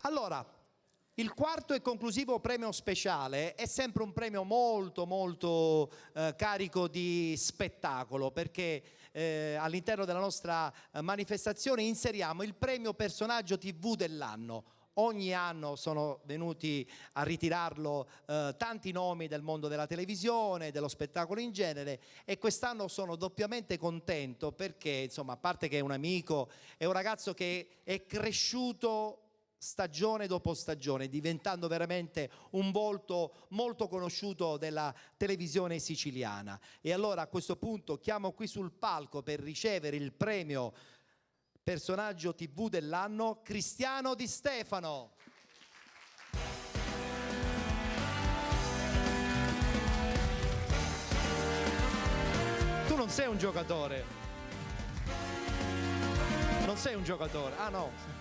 Allora, il quarto e conclusivo premio speciale è sempre un premio molto carico di spettacolo, perché all'interno della nostra manifestazione inseriamo il premio personaggio TV dell'anno. Ogni anno sono venuti a ritirarlo tanti nomi del mondo della televisione, dello spettacolo in genere, e quest'anno sono doppiamente contento perché, insomma, a parte che è un amico, è un ragazzo che è cresciuto stagione dopo stagione, diventando veramente un volto molto conosciuto della televisione siciliana. E allora a questo punto chiamo qui sul palco per ricevere il premio personaggio TV dell'anno Cristiano Di Stefano. Tu non sei un giocatore. Non sei un giocatore. Ah no.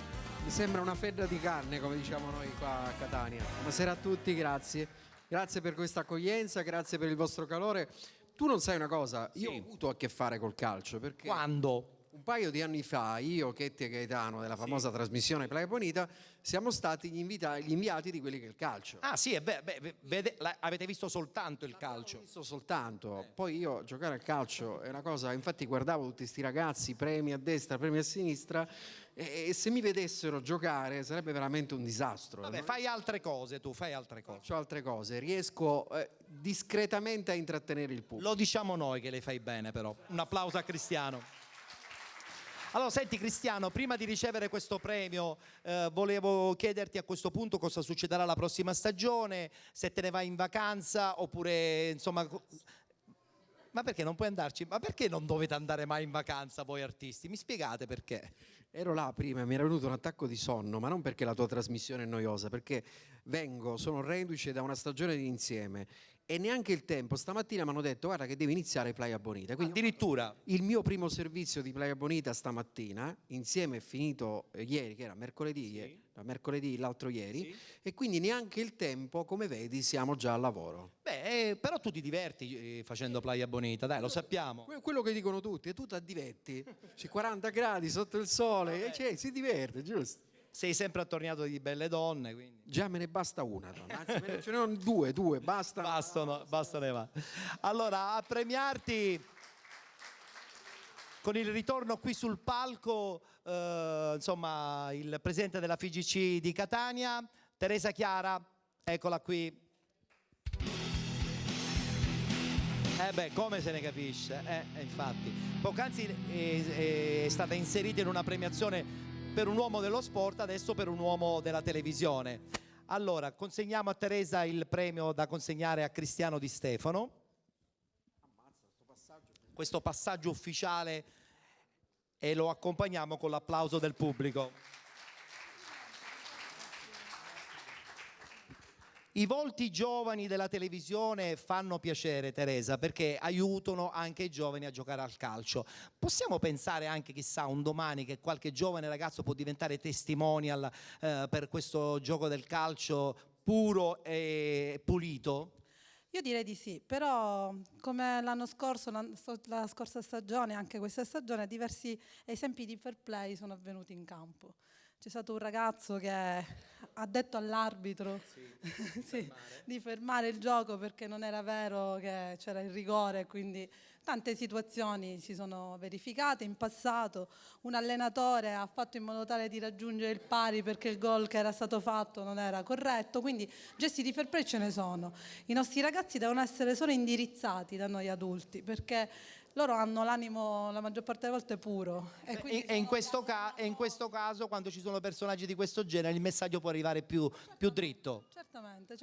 Mi sembra una fetta di carne, come diciamo noi qua a Catania. Buonasera a tutti, grazie. Grazie per questa accoglienza, grazie per il vostro calore. Tu non sai una cosa, io ho avuto a che fare col calcio, perché Quando? un paio di anni fa io, Chetti e Gaetano della famosa trasmissione Playa Bonita siamo stati gli inviati di quelli che è il calcio. Ah sì, avete visto soltanto il calcio. Ho visto soltanto, poi io giocare al calcio è una cosa, infatti guardavo tutti sti ragazzi, premi a destra, premi a sinistra, e se mi vedessero giocare sarebbe veramente un disastro. Vabbè, fai altre cose tu, fai altre cose. Faccio altre cose, riesco discretamente a intrattenere il pubblico. Lo diciamo noi che le fai bene però. Un applauso a Cristiano. Allora, senti Cristiano, prima di ricevere questo premio volevo chiederti a questo punto cosa succederà la prossima stagione, se te ne vai in vacanza oppure insomma... Ma perché non puoi andarci? Ma perché non dovete andare mai in vacanza voi artisti? Mi spiegate perché? Ero là prima, mi era venuto un attacco di sonno, ma non perché la tua trasmissione è noiosa, perché sono reduce da una stagione di insieme e neanche il tempo. Stamattina mi hanno detto guarda che devi iniziare Playa Bonita. Quindi addirittura? Il mio primo servizio di Playa Bonita stamattina, insieme è finito ieri, che era mercoledì, sì. Mercoledì l'altro ieri, sì. E quindi neanche il tempo, come vedi, siamo già al lavoro. Beh, però tu ti diverti facendo Playa Bonita, dai, lo sappiamo. Quello che dicono tutti, e tu ti diverti, c'è 40 gradi sotto il sole, e si diverte, giusto? Sei sempre attorniato di belle donne, quindi... Già me ne basta una donna, anzi ce ne sono due, basta. Bastano. Allora, a premiarti con il ritorno qui sul palco, insomma, il presidente della FIGC di Catania, Teresa Chiara, eccola qui. Come se ne capisce, infatti. Poc'anzi è stata inserita in una premiazione per un uomo dello sport, adesso per un uomo della televisione. Allora, consegniamo a Teresa il premio da consegnare a Cristiano Di Stefano. Questo passaggio ufficiale, e lo accompagniamo con l'applauso del pubblico. I volti giovani della televisione fanno piacere, Teresa, perché aiutano anche i giovani a giocare al calcio. Possiamo pensare anche, chissà, un domani che qualche giovane ragazzo può diventare testimonial per questo gioco del calcio puro e pulito? Io direi di sì, però come l'anno scorso, la scorsa stagione, anche questa stagione, diversi esempi di fair play sono avvenuti in campo. C'è stato un ragazzo che ha detto all'arbitro di fermare il gioco perché non era vero che c'era il rigore, quindi tante situazioni si sono verificate in passato. Un allenatore ha fatto in modo tale di raggiungere il pari perché il gol che era stato fatto non era corretto, quindi gesti di fair play ce ne sono. I nostri ragazzi devono essere solo indirizzati da noi adulti perché loro hanno l'animo la maggior parte delle volte puro. E in questo caso, quando ci sono personaggi di questo genere, il messaggio può arrivare più dritto. Certamente.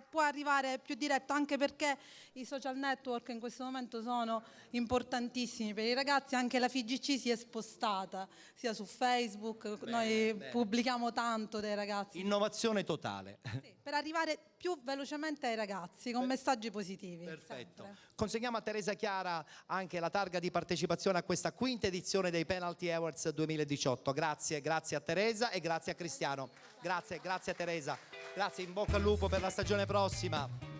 Può arrivare più diretto, anche perché i social network in questo momento sono importantissimi per i ragazzi. Anche la FIGC si è spostata, sia su Facebook, noi pubblichiamo tanto dei ragazzi. Innovazione totale. Sì, per arrivare più velocemente ai ragazzi, con messaggi positivi. Perfetto. Sempre. Consegniamo a Teresa Chiara anche la targa di partecipazione a questa quinta edizione dei Penalty Awards 2018. Grazie a Teresa e grazie a Cristiano. Grazie a Teresa. Grazie, in bocca al lupo per la stagione prossima.